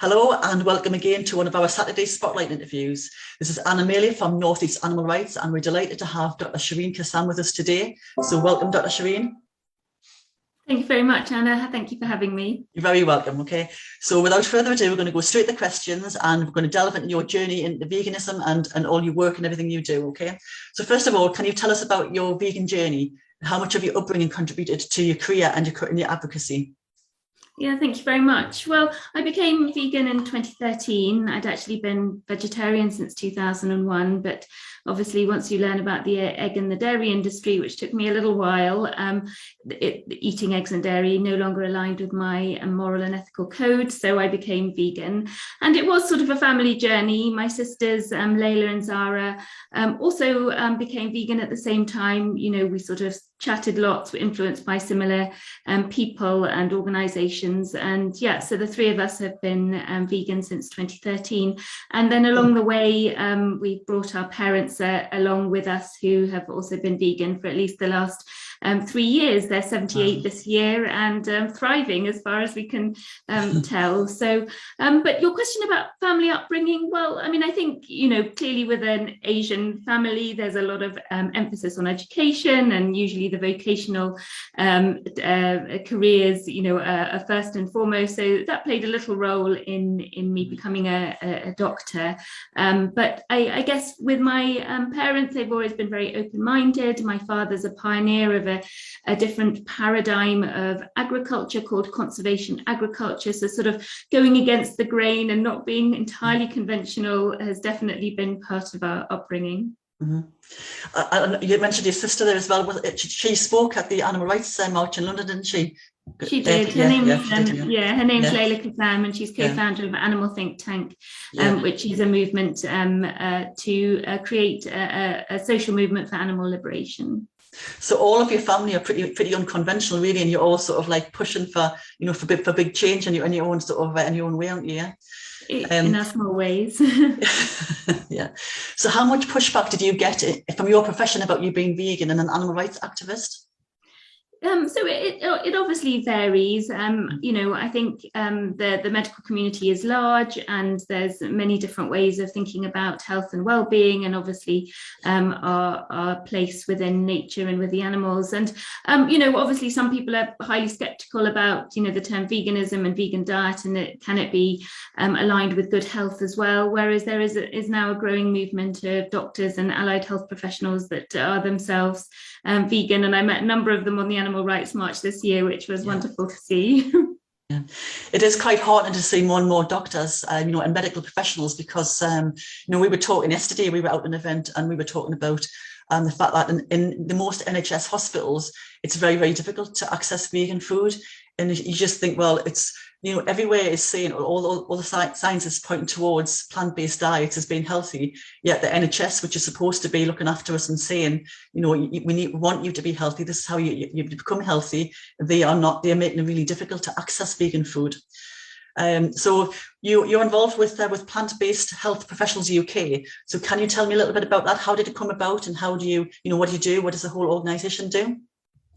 Hello and welcome again to one of our Saturday Spotlight interviews. This is Anna Maley from North East Animal Rights, and we're delighted to have Dr Shireen Kassam with us today. So welcome, Dr Shireen. Thank you very much, Anna. Thank you for having me. You're very welcome. Okay, so without further ado, we're going to go straight to questions and we're going to delve into your journey into veganism and all your work and everything you do. Okay, so first of all, can you tell us about your vegan journey? How much of your upbringing contributed to your career and your advocacy? Yeah, thank you very much. Well, I became vegan in 2013. I'd actually been vegetarian since 2001, but obviously once you learn about the egg and the dairy industry, which took me a little while, eating eggs and dairy no longer aligned with my moral and ethical code, so I became vegan. And it was sort of a family journey. My sisters, Layla and Zara, also became vegan at the same time. You know, we sort of chatted lots, were influenced by similar people and organizations. And yeah, so the three of us have been vegan since 2013. And then along the way, we brought our parents along with us who have also been vegan for at least the last 3 years. They're 78 this year and thriving as far as we can tell. So, but your question about family upbringing, well, I mean, I think, you know, clearly with an Asian family, there's a lot of emphasis on education, and usually the vocational careers, you know, are first and foremost. So that played a little role in me becoming a doctor. But I guess with my parents, they've always been very open-minded. My father's a pioneer of a different paradigm of agriculture called conservation agriculture. So sort of going against the grain and not being entirely conventional has definitely been part of our upbringing. Mm-hmm. You mentioned your sister there as well. She spoke at the Animal Rights March in London, didn't she? She did. Her name's Layla Kassam, and she's co-founder of Animal Think Tank, which is a movement to create a social movement for animal liberation. So all of your family are pretty unconventional, really, and you're all sort of like pushing for, you know, for big change in your own sort of in your own way, aren't you? Yeah. In our small ways. Yeah. So how much pushback did you get from your profession about you being vegan and an animal rights activist? So it obviously varies. You know, I think the medical community is large, and there's many different ways of thinking about health and well-being, and obviously our place within nature and with the animals. And you know, obviously some people are highly skeptical about, you know, the term veganism and vegan diet, and can it be aligned with good health as well? Whereas there is now a growing movement of doctors and allied health professionals that are themselves vegan, and I met a number of them on the Animal Rights March this year, which was wonderful to see. Yeah. It is quite heartening to see more and more doctors, you know, and medical professionals, because, you know, we were talking yesterday, we were out at an event and we were talking about the fact that in the most NHS hospitals, it's very, very difficult to access vegan food. And you just think, well, it's, you know, everywhere is saying all the science is pointing towards plant-based diets as being healthy. Yet the NHS, which is supposed to be looking after us and saying, you know, we want you to be healthy. This is how you become healthy. They are not. They are making it really difficult to access vegan food. So you're involved with Plant-Based Health Professionals UK. So can you tell me a little bit about that? How did it come about, and how do you know, what do you do? What does the whole organisation do?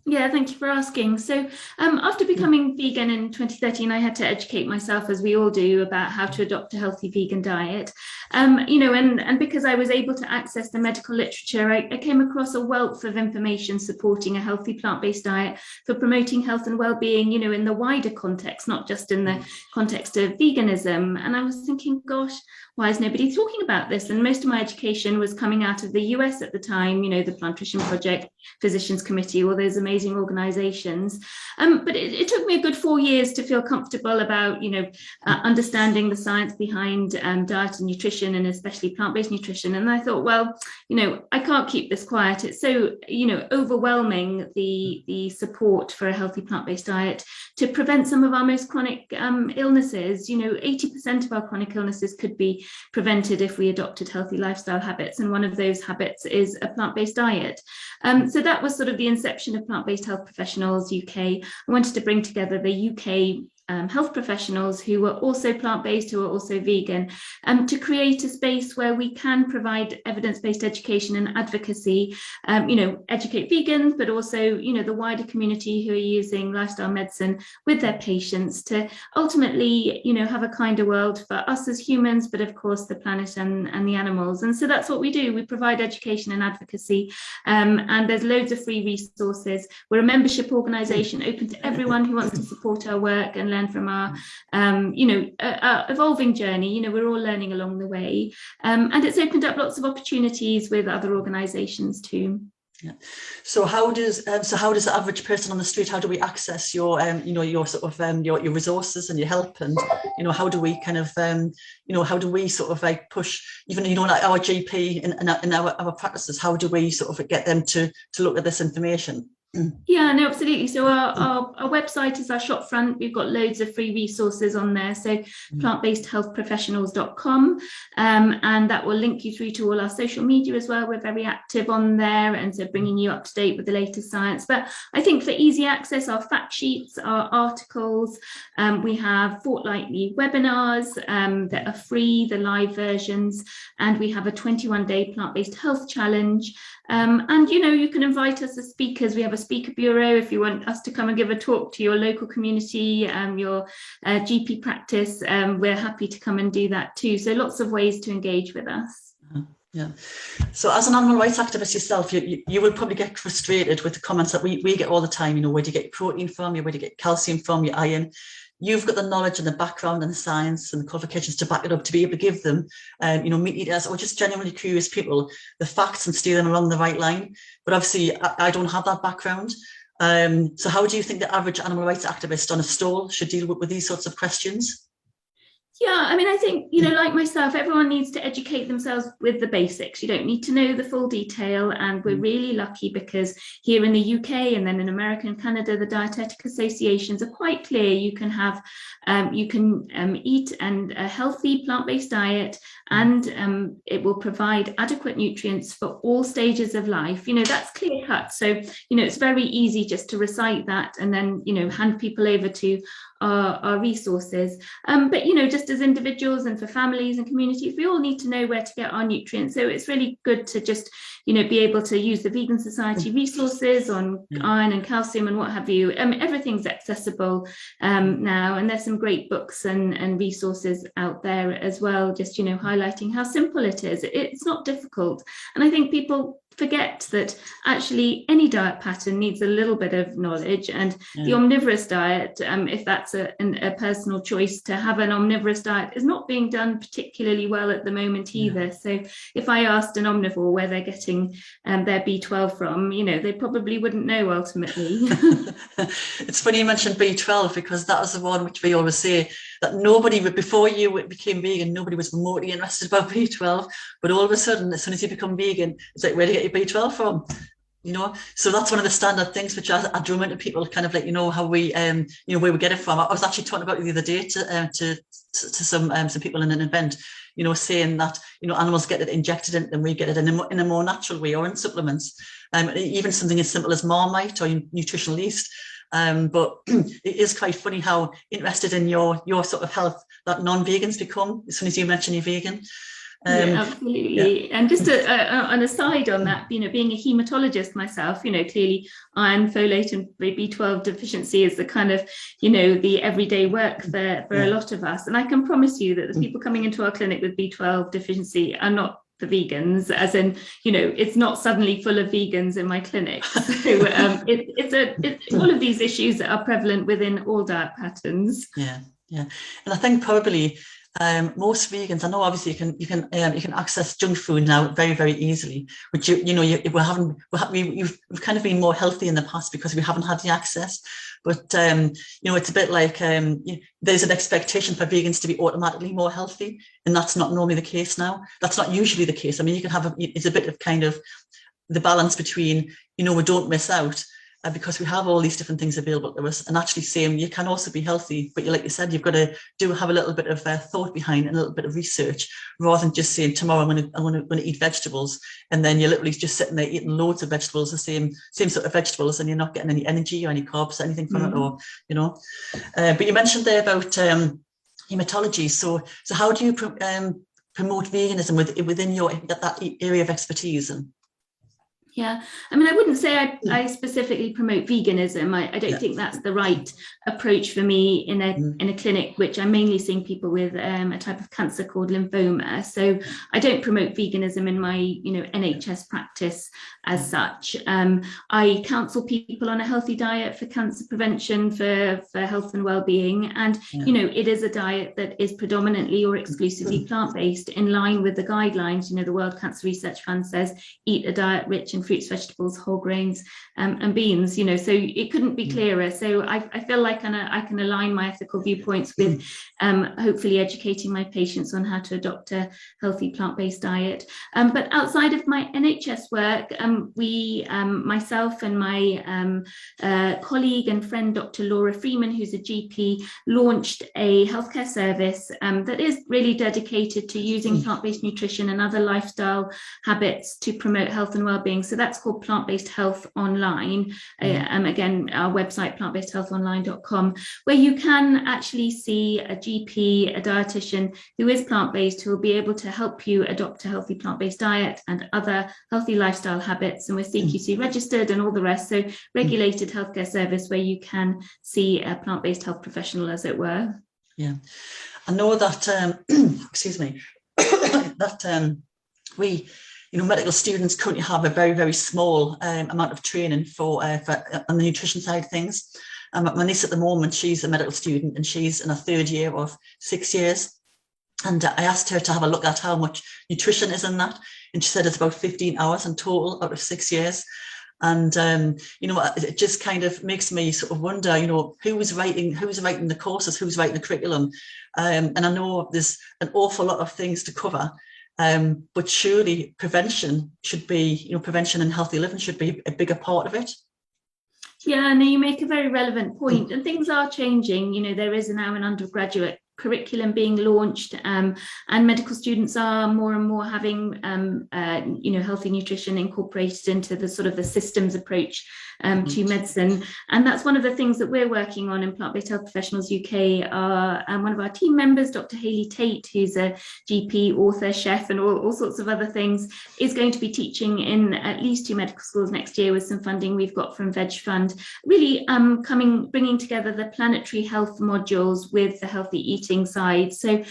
Yeah, thank you for asking. So after becoming vegan in 2013, I had to educate myself, as we all do, about how to adopt a healthy vegan diet. You know, and because I was able to access the medical literature, I came across a wealth of information supporting a healthy plant-based diet for promoting health and well-being, you know, in the wider context, not just in the context of veganism. And I was thinking, gosh, why is nobody talking about this? And most of my education was coming out of the US at the time, you know, the Plant Nutrition Project, Physicians Committee, all those amazing organizations. But it took me a good 4 years to feel comfortable about, you know, understanding the science behind diet and nutrition, and especially plant-based nutrition. And I thought, well, you know, I can't keep this quiet. It's so, you know, overwhelming, the support for a healthy plant-based diet to prevent some of our most chronic illnesses. You know, 80% of our chronic illnesses could be prevented if we adopted healthy lifestyle habits, and one of those habits is a plant-based diet. So that was sort of the inception of Plant-Based Health Professionals UK. I wanted to bring together the UK health professionals who are also plant-based, who are also vegan, to create a space where we can provide evidence-based education and advocacy, educate vegans, but also, the wider community who are using lifestyle medicine with their patients to ultimately, have a kinder world for us as humans, but of course the planet and the animals. And so that's what we do. We provide education and advocacy, and there's loads of free resources. We're a membership organisation open to everyone who wants to support our work and learn from our, our evolving journey. We're all learning along the way, and it's opened up lots of opportunities with other organisations too. Yeah. So how does the average person on the street, how do we access your your sort of your resources and your help, and how do we kind of how do we sort of like push even like our GP in our practices, how do we sort of get them to look at this information? Yeah, no, absolutely. So our website is our shop front. We've got loads of free resources on there. So plantbasedhealthprofessionals.com, and that will link you through to all our social media as well. We're very active on there, and so bringing you up to date with the latest science. But I think for easy access, our fact sheets, our articles, we have fortnightly webinars that are free, the live versions, and we have a 21-day plant-based health challenge. And you can invite us as speakers. We have a speaker bureau if you want us to come and give a talk to your local community, your GP practice. We're happy to come and do that too. So lots of ways to engage with us. Yeah. So as an animal rights activist yourself, you will probably get frustrated with the comments that we get all the time. Where do you get your protein from? Where do you get calcium from? Your iron? You've got the knowledge and the background and the science and the qualifications to back it up, to be able to give them, meat eaters or just genuinely curious people, the facts and steer them along the right line. But obviously, I don't have that background. So how do you think the average animal rights activist on a stall should deal with these sorts of questions? Yeah, I mean, I think, like myself, everyone needs to educate themselves with the basics. You don't need to know the full detail. And we're really lucky because here in the UK and then in America and Canada, the dietetic associations are quite clear. You can have, eat a healthy plant-based diet, and it will provide adequate nutrients for all stages of life. That's clear cut. So, it's very easy just to recite that and then, hand people over to our resources. But, just as individuals and for families and communities, we all need to know where to get our nutrients. So it's really good to just, be able to use the Vegan Society resources on iron and calcium and what have you. Everything's accessible now, and there's some great books and resources out there as well, just, highlighting how simple it is. It's not difficult. And I think people forget that actually any diet pattern needs a little bit of knowledge, and the omnivorous diet, if that's a personal choice to have an omnivorous diet, is not being done particularly well at the moment either. So if I asked an omnivore where they're getting their B12 from, they probably wouldn't know ultimately. It's funny you mentioned B12, because that was the one which we always say that nobody, before you became vegan, nobody was remotely interested about B12, but all of a sudden, as soon as you become vegan, it's like, where do you get your B12 from? So that's one of the standard things which I drum into people, kind of like, how we, where we get it from. I was actually talking about it the other day to some people in an event, saying that, animals get it injected in and we get it in a more natural way, or in supplements, even something as simple as Marmite or nutritional yeast. But it is quite funny how interested in your sort of health that non-vegans become as soon as you mention you're vegan. Absolutely. And just an aside on that, being a hematologist myself, clearly iron, folate and B12 deficiency is the kind of, the everyday work for a lot of us. And I can promise you that the people coming into our clinic with B12 deficiency are not the vegans, as in, it's not suddenly full of vegans in my clinic. So it's all of these issues that are prevalent within all diet patterns. Yeah. And I think probably most vegans, I know obviously you can access junk food now very, very easily, which we've kind of been more healthy in the past because we haven't had the access. But it's a bit like there's an expectation for vegans to be automatically more healthy, and that's not normally the case now. That's not usually the case. I mean, you can have it's a bit of kind of the balance between we don't miss out, because we have all these different things available to us, and actually saying you can also be healthy, but like you said, you've got to have a little bit of thought behind and a little bit of research, rather than just saying tomorrow I'm going to eat vegetables, and then you're literally just sitting there eating loads of vegetables, the same sort of vegetables, and you're not getting any energy or any carbs or anything from it, or but you mentioned there about hematology. So how do you promote veganism within that area of expertise? And yeah, I mean, I wouldn't say I specifically promote veganism. I don't think that's the right approach for me in a clinic, which I'm mainly seeing people with a type of cancer called lymphoma. So I don't promote veganism in my NHS practice as such. I counsel people on a healthy diet for cancer prevention, for health and well-being, and it is a diet that is predominantly or exclusively plant-based, in line with the guidelines. The World Cancer Research Fund says eat a diet rich in fruits, vegetables, whole grains, and beans. So it couldn't be clearer. So I feel like I can align my ethical viewpoints with hopefully educating my patients on how to adopt a healthy plant-based diet. But outside of my NHS work, we, myself and my colleague and friend, Dr. Laura Freeman, who's a GP, launched a healthcare service that is really dedicated to using plant-based nutrition and other lifestyle habits to promote health and well-being. So that's called Plant-Based Health Online. Again, our website, plantbasedhealthonline.com, where you can actually see a GP, a dietitian who is plant-based, who will be able to help you adopt a healthy plant-based diet and other healthy lifestyle habits. And we're CQC registered and all the rest. So regulated healthcare service where you can see a plant-based health professional, as it were. Yeah, I know that, excuse me, that we, medical students currently have a very, very small amount of training for on the nutrition side of things. My niece at the moment, she's a medical student and she's in her third year of 6 years. And I asked her to have a look at how much nutrition is in that. And she said it's about 15 hours in total out of 6 years. And, it just kind of makes me sort of wonder, who's writing the courses, who's writing the curriculum. And I know there's an awful lot of things to cover. But surely prevention should be, prevention and healthy living should be a bigger part of it. Yeah, no, you make a very relevant point, and things are changing. There is now an undergraduate curriculum being launched, and medical students are more and more having healthy nutrition incorporated into the sort of the systems approach to medicine. And that's one of the things that we're working on in Plant-Based Health Professionals UK. One of our team members, Dr. Hayley Tate, who's a GP, author, chef, and all sorts of other things, is going to be teaching in at least 2 medical schools next year with some funding we've got from Veg Fund, really bringing together the planetary health modules with the healthy eating side. So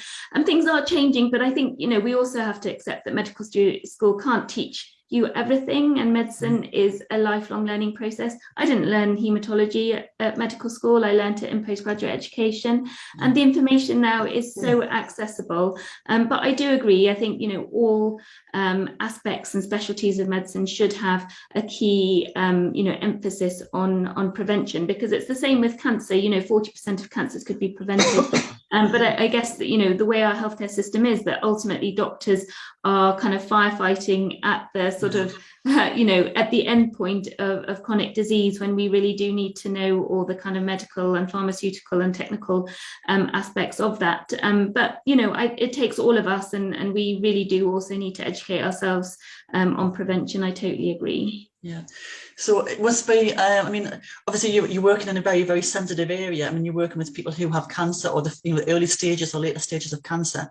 things are changing, but I think we also have to accept that medical school can't teach you everything, and medicine is a lifelong learning process. I didn't learn hematology at medical school. I learned it in postgraduate education, and the information now is so accessible. But I do agree. I think all aspects and specialties of medicine should have a key emphasis on prevention, because it's the same with cancer. 40% of cancers could be prevented. But I guess that, the way our healthcare system is, that ultimately doctors are kind of firefighting at the sort of, at the end point of chronic disease, when we really do need to know all the kind of medical and pharmaceutical and technical aspects of that. But, it takes all of us, and we really do also need to educate ourselves on prevention. I totally agree. Yeah, so it must be, obviously you're working in a very, very sensitive area. You're working with people who have cancer, or the early stages or later stages of cancer.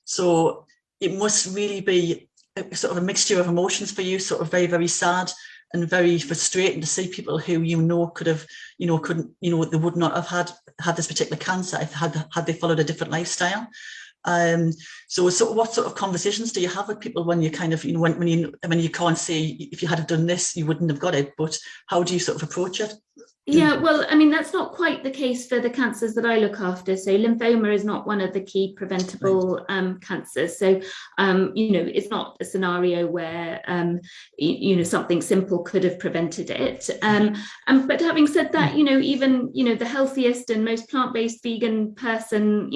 So it must really be a sort of a mixture of emotions for you, sort of very, very sad and very frustrating to see people who could have, they would not have had this particular cancer had they followed a different lifestyle. So what sort of conversations do you have with people when you kind of, when you can't say, if you had done this, you wouldn't have got it, but how do you sort of approach it? Yeah, well, that's not quite the case for the cancers that I look after. So lymphoma is not one of the key preventable cancers. So, it's not a scenario where, something simple could have prevented it. But having said that, even, the healthiest and most plant-based vegan person,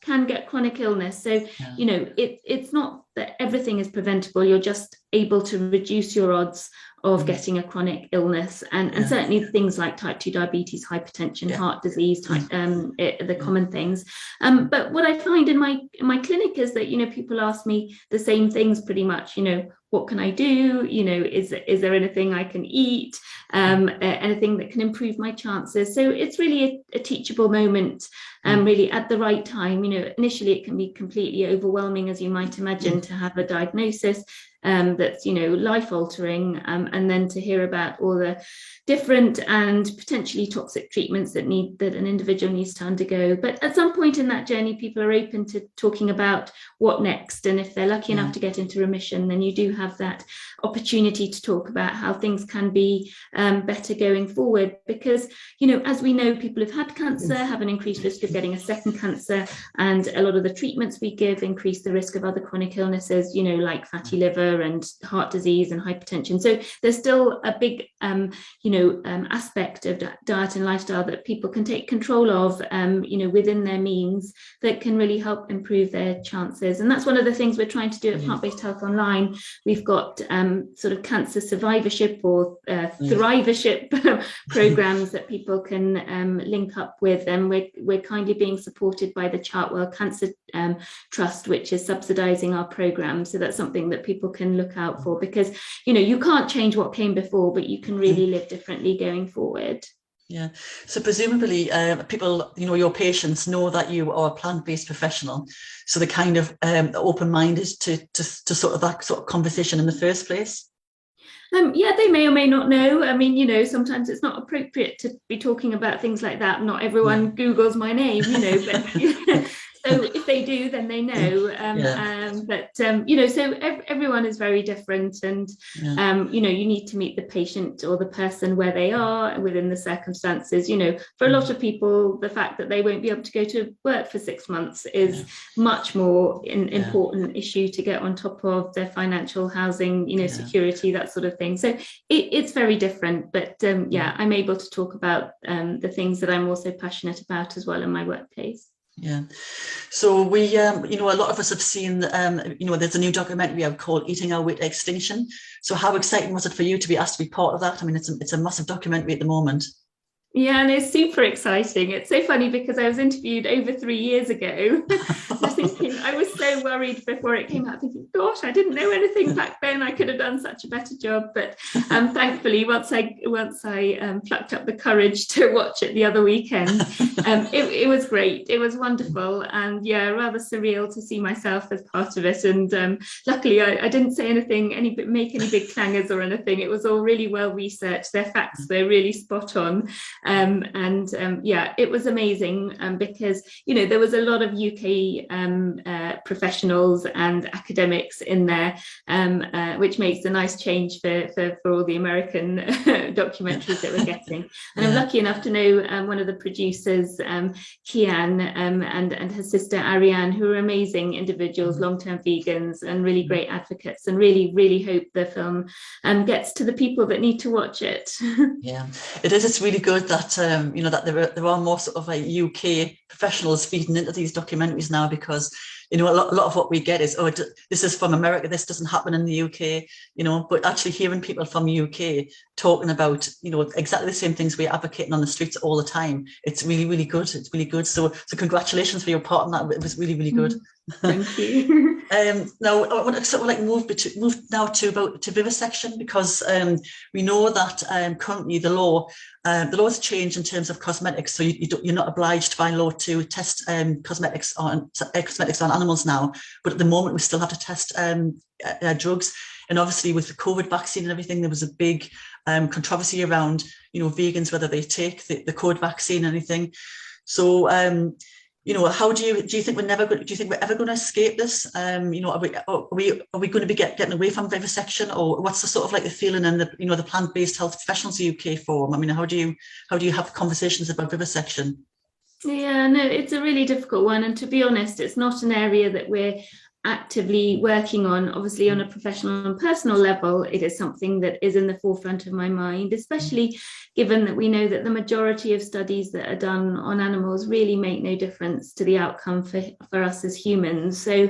can get chronic illness. So, it's not that everything is preventable. You're just able to reduce your odds of getting a chronic illness, and certainly things like type 2 diabetes, hypertension, heart disease, the common things. But what I find in my clinic is that, you know, people ask me the same things pretty much, you know, what can I do? You know, is there anything I can eat? Anything that can improve my chances? So it's really a teachable moment, really at the right time. You know, initially it can be completely overwhelming, as you might imagine, to have a diagnosis that's, you know, life-altering, and then to hear about all the different and potentially toxic treatments that an individual needs to undergo. But at some point in that journey, people are open to talking about what next, and if they're lucky enough to get into remission, then you do have that opportunity to talk about how things can be better going forward. Because, you know, as we know, people who've had cancer have an increased risk of getting a second cancer, and a lot of the treatments we give increase the risk of other chronic illnesses, you know, like fatty liver and heart disease and hypertension. So there's still a big aspect of diet and lifestyle that people can take control of, you know, within their means, that can really help improve their chances. And that's one of the things we're trying to do at Plant-Based Health Online. We've got sort of cancer survivorship or thrivership programs that people can link up with, and we're kindly being supported by the Chartwell Cancer Trust, which is subsidizing our program. So that's something that people can look out for, because, you know, you can't change what came before, but you can really live differently going forward. Yeah. So presumably people, you know, your patients know that you are a plant-based professional, so they're kind of open-minded to sort of that sort of conversation in the first place. Yeah, they may or may not know. I mean, you know, sometimes it's not appropriate to be talking about things like that. Not everyone Googles my name, you know, but so if they do, then they know. You know, so everyone is very different, and you know, you need to meet the patient or the person where they are within the circumstances. You know, for a lot of people, the fact that they won't be able to go to work for 6 months is much more important issue to get on top of their financial, housing, you know, security, that sort of thing. So it's very different, but I'm able to talk about the things that I'm also passionate about as well in my workplace. Yeah. So we, you know, a lot of us have seen, you know, there's a new documentary out called Eating Our Way to Extinction. So how exciting was it for you to be asked to be part of that? I mean, it's a massive documentary at the moment. Yeah, and it's super exciting. It's so funny because I was interviewed over 3 years ago. I was so worried before it came out, thinking, gosh, I didn't know anything back then. I could have done such a better job. But thankfully, once I plucked up the courage to watch it the other weekend, it was great. It was wonderful, and rather surreal to see myself as part of it. And luckily, I didn't say anything, make any big clangers or anything. It was all really well researched. Their facts were really spot on. It was amazing, because, you know, there was a lot of UK professionals and academics in there, which makes a nice change for all the American documentaries that we're getting. And I'm lucky enough to know one of the producers, Kian, and her sister Ariane, who are amazing individuals, long-term vegans and really great advocates, and really hope the film gets to the people that need to watch it. Yeah, it is. It's really good that you know, that there are more sort of like UK professionals feeding into these documentaries now, because, you know, a lot of what we get is, oh, this is from America, this doesn't happen in the UK, you know. But actually hearing people from the UK talking about, you know, exactly the same things we're advocating on the streets all the time, it's really good. It's really good. So congratulations for your part in that. It was really good. Thank you. Now I want to sort of like move now to vivisection, because we know that currently the law has changed in terms of cosmetics. So you're not obliged by law to test cosmetics on animals now, but at the moment we still have to test drugs. And obviously with the COVID vaccine and everything, there was a big controversy around, you know, vegans, whether they take the COVID vaccine or anything. So you know, how do you think we're ever going to escape this? You know, are we going to be getting away from vivisection, or what's the sort of like the feeling in the, you know, the Plant-Based Health Professionals UK forum? I mean, how do you have conversations about vivisection? Yeah, no, it's a really difficult one, and to be honest, it's not an area that we're actively working on. Obviously, on a professional and personal level, it is something that is in the forefront of my mind, especially given that we know that the majority of studies that are done on animals really make no difference to the outcome for us as humans. So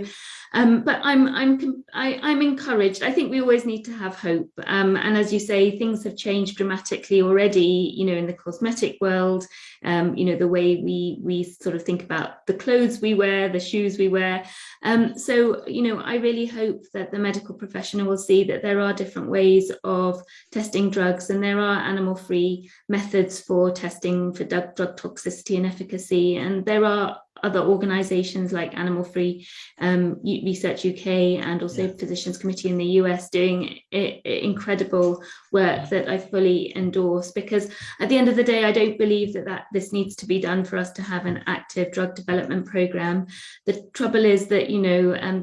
But I'm encouraged. I think we always need to have hope. And as you say, things have changed dramatically already, in the cosmetic world, the way we sort of think about the clothes we wear, the shoes we wear. So, I really hope that the medical professional will see that there are different ways of testing drugs, and there are animal-free methods for testing for drug toxicity and efficacy. And there are other organizations like Animal Free Research UK and also Physicians Committee in the US doing incredible work that I fully endorse, because at the end of the day, I don't believe that this needs to be done for us to have an active drug development program. The trouble is that,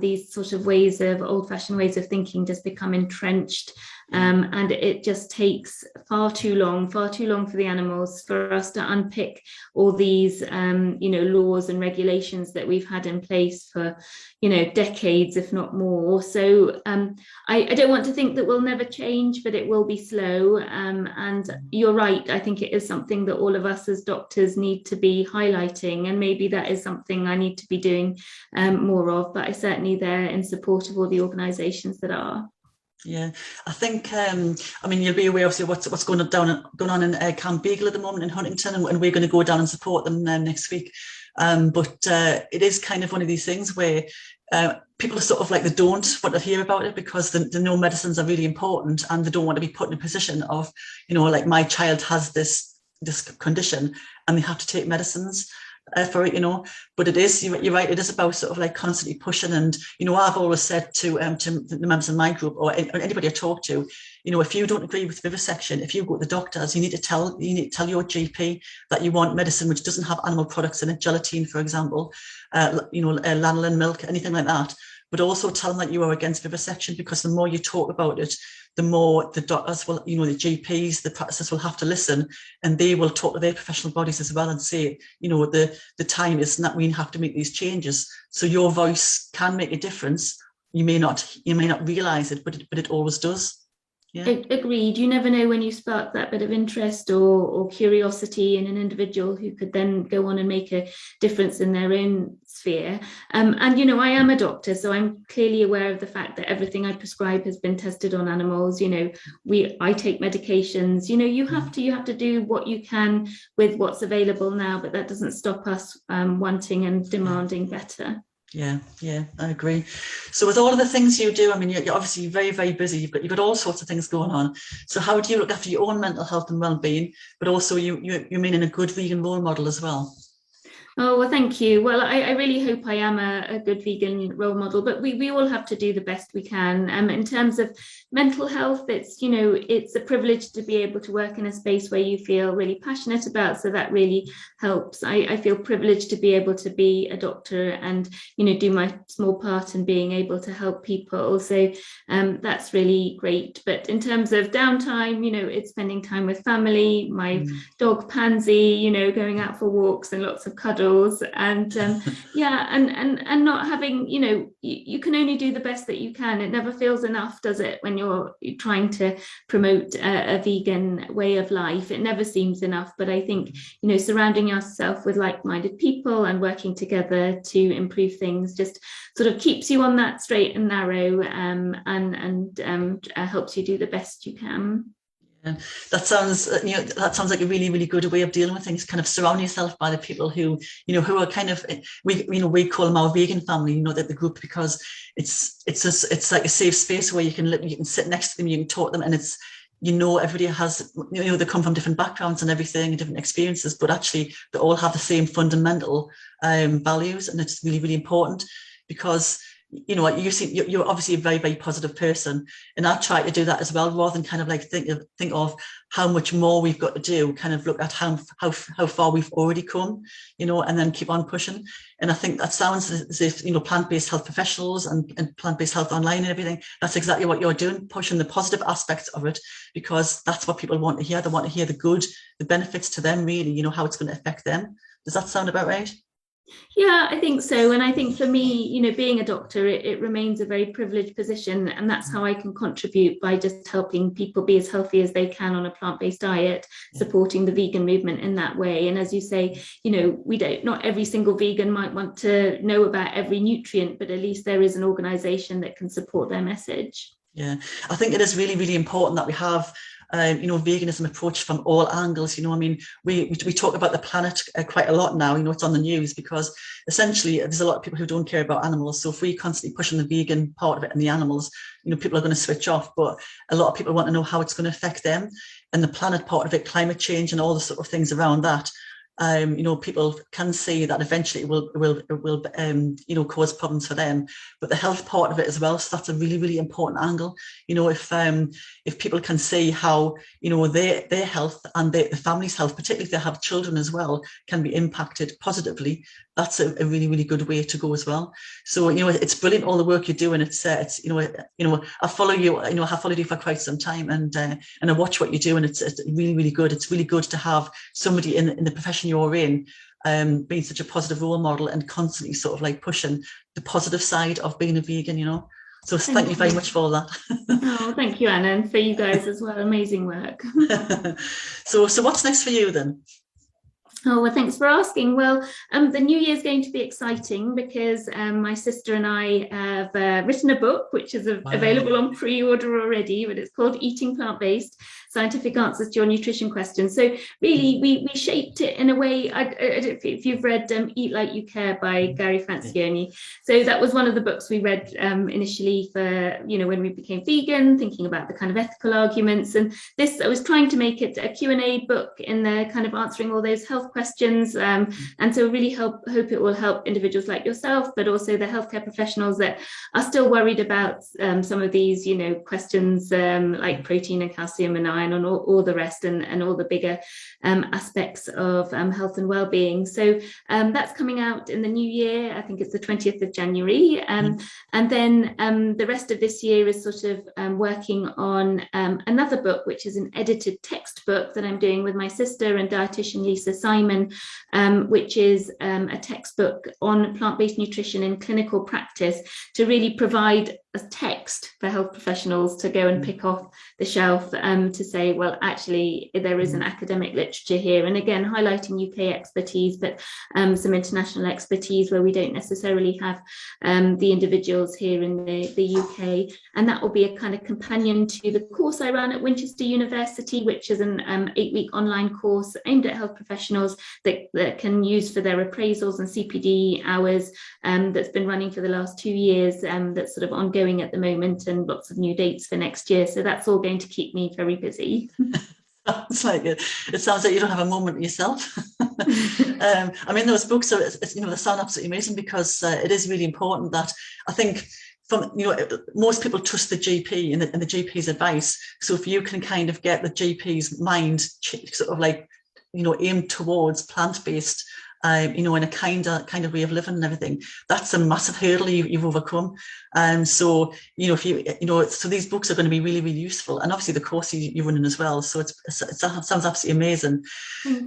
these sort of old-fashioned ways of thinking just become entrenched. And it just takes far too long for the animals, for us to unpick all these, laws and regulations that we've had in place for, decades, if not more. So I don't want to think that we'll never change, but it will be slow. And you're right. I think it is something that all of us as doctors need to be highlighting. And maybe that is something I need to be doing more of. But I certainly there in support of all the organisations that are. Yeah, I think, you'll be aware of what's going on in Camp Beagle at the moment in Huntington, and we're going to go down and support them next week. But it is kind of one of these things where people are sort of like, they don't want to hear about it because they know medicines are really important, and they don't want to be put in a position of, like, my child has this condition and they have to take medicines for it, but it is, you're right, it is about sort of like constantly pushing. And I've always said to the members of my group, or anybody I talk to, if you don't agree with vivisection, if you go to the doctors, you need to tell your GP that you want medicine which doesn't have animal products in it, gelatine, for example, lanolin milk, anything like that. But also tell them that you are against vivisection, because the more you talk about it, the more the doctors will, the GPs, the practices will have to listen, and they will talk to their professional bodies as well and say, the time is that we have to make these changes. So your voice can make a difference. You may not realize it, but it always does. Yeah. Agreed. You never know when you spark that bit of interest or curiosity in an individual who could then go on and make a difference in their own sphere. And I am a doctor, so I'm clearly aware of the fact that everything I prescribe has been tested on animals. I take medications. You have to do what you can with what's available now, but that doesn't stop us wanting and demanding better. Yeah, I agree. So with all of the things you do, you're obviously very, very busy. You've got all sorts of things going on. So how do you look after your own mental health and well-being, but also you mean in a good vegan role model as well? Oh, well, thank you. Well, I really hope I am a good vegan role model, but we all have to do the best we can. In terms of mental health, it's a privilege to be able to work in a space where you feel really passionate about. So that really helps. I feel privileged to be able to be a doctor and, do my small part in being able to help people. So that's really great. But in terms of downtime, it's spending time with family, my dog Pansy, going out for walks and lots of cuddles. And and not having, you can only do the best that you can. It never feels enough, does it, when you're trying to promote a vegan way of life? It never seems enough. But I think, surrounding yourself with like-minded people and working together to improve things just sort of keeps you on that straight and narrow, and helps you do the best you can. Yeah, that sounds like a really, really good way of dealing with things. Kind of surround yourself by the people who are kind of, we call them our vegan family. The group, because it's like a safe space where you can sit next to them, you can talk to them, and it's everybody has they come from different backgrounds and everything, and different experiences, but actually they all have the same fundamental values, and it's really, really important because. You're obviously a very, very positive person, and I try to do that as well, rather than kind of like think of how much more we've got to do. Kind of look at how far we've already come, and then keep on pushing. And I think that sounds as if plant-based health professionals and plant-based health online and everything. That's exactly what you're doing, pushing the positive aspects of it, because that's what people want to hear. They want to hear the good, the benefits to them, really. How it's going to affect them. Does that sound about right? Yeah, I think so. And I think for me, you know, being a doctor, it remains a very privileged position. And that's how I can contribute, by just helping people be as healthy as they can on a plant-based diet, supporting the vegan movement in that way. And as you say, you know, not every single vegan might want to know about every nutrient, but at least there is an organization that can support their message. Yeah, I think it is really, really important that we have, you know, veganism approach from all angles. You know, I mean, we talk about the planet quite a lot now. You know, it's on the news because essentially there's a lot of people who don't care about animals. So if we constantly pushing the vegan part of it and the animals, you know, people are going to switch off. But a lot of people want to know how it's going to affect them, and the planet part of it, climate change and all the sort of things around that. You know, people can see that eventually it will you know, cause problems for them, but the health part of it as well. So that's a really, really important angle. You know, if people can see how, you know, their health and the family's health, particularly if they have children as well, can be impacted positively, that's a really, really good way to go as well. So, you know, it's brilliant, all the work you're doing. It's you know, I follow you. You know, I have followed you for quite some time, and I watch what you do, and it's really, really good. It's really good to have somebody in the profession you're in, being such a positive role model and constantly sort of like pushing the positive side of being a vegan, you know. So thank you very much for that. Oh, thank you, Anna, and for you guys as well. Amazing work. So what's next for you then? Oh, well, thanks for asking. Well, the new year is going to be exciting because my sister and I have written a book, which is available on pre-order already, but it's called Eating Plant-Based: Scientific Answers to Your Nutrition Questions. So really, we shaped it in a way, I don't know if you've read Eat Like You Care by Gary Francione. So that was one of the books we read initially for, you know, when we became vegan, thinking about the kind of ethical arguments. And this, I was trying to make it a Q&A book in the kind of answering all those health questions, and so really hope it will help individuals like yourself, but also the healthcare professionals that are still worried about some of these, you know, questions like protein and calcium and iron and all the rest, and all the bigger aspects of health and well-being. So that's coming out in the new year. I think it's the 20th of January, and then the rest of this year is sort of working on another book, which is an edited textbook that I'm doing with my sister and dietitian Lisa Simon, which is a textbook on plant-based nutrition in clinical practice, to really provide a text for health professionals to go and pick off the shelf, to say, well, actually, there is an academic literature here. And again, highlighting UK expertise, but some international expertise where we don't necessarily have the individuals here in the UK. And that will be a kind of companion to the course I ran at Winchester University, which is an 8-week online course aimed at health professionals that can use for their appraisals and CPD hours, that's been running for the last 2 years, that's sort of ongoing at the moment, and lots of new dates for next year. So that's all going to keep me very busy. It's like it sounds like you don't have a moment yourself. I mean, those books are, you know, they sound absolutely amazing, because it is really important that, I think, from, you know, most people trust the GP and the GP's advice. So if you can kind of get the GP's mind sort of like, you know, aimed towards plant-based, you know, in a kind of way of living and everything, that's a massive hurdle you've overcome. So, you know, if you know, so these books are going to be really, really useful, and obviously the course you're running as well. So it sounds absolutely amazing.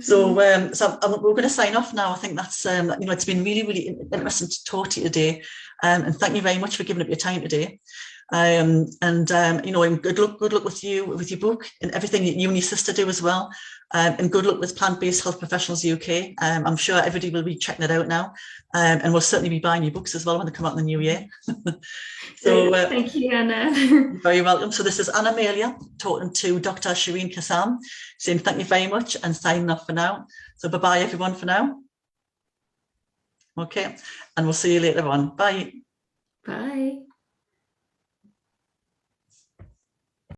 So, we're going to sign off now. I think that's, you know, it's been really, really interesting to talk to you today, and thank you very much for giving up your time today. You know, and good luck with you, with your book and everything that you and your sister do as well. And good luck with Plant-Based Health Professionals UK. I'm sure everybody will be checking it out now, and we'll certainly be buying your books as well when they come out in the new year. So thank you, Anna. You're very welcome. So this is Anna Amelia talking to Dr Shireen Kassam, saying thank you very much and signing off for now. So bye-bye everyone for now. Okay, and we'll see you later on. Bye. Bye.